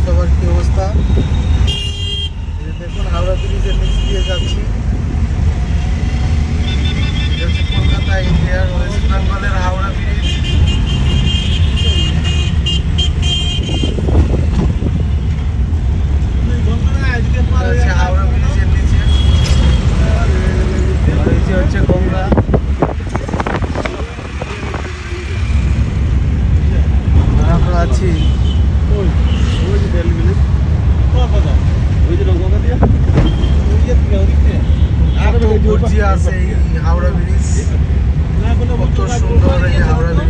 সবার কি অবস্থা। দেখুন হাওড়া ব্রিজের নিচ দিয়ে যাচ্ছি। কলকাতা ইন্ডিয়ার ওয়েস্ট বেঙ্গলের হাওড়া ব্রিজ। হাওড়া ব্রিজের নিচে হচ্ছে গঙ্গা। আমরা আছি আছে এই হাওড়া ব্রিজ। কত সুন্দর এই হাওড়া ব্রিজ।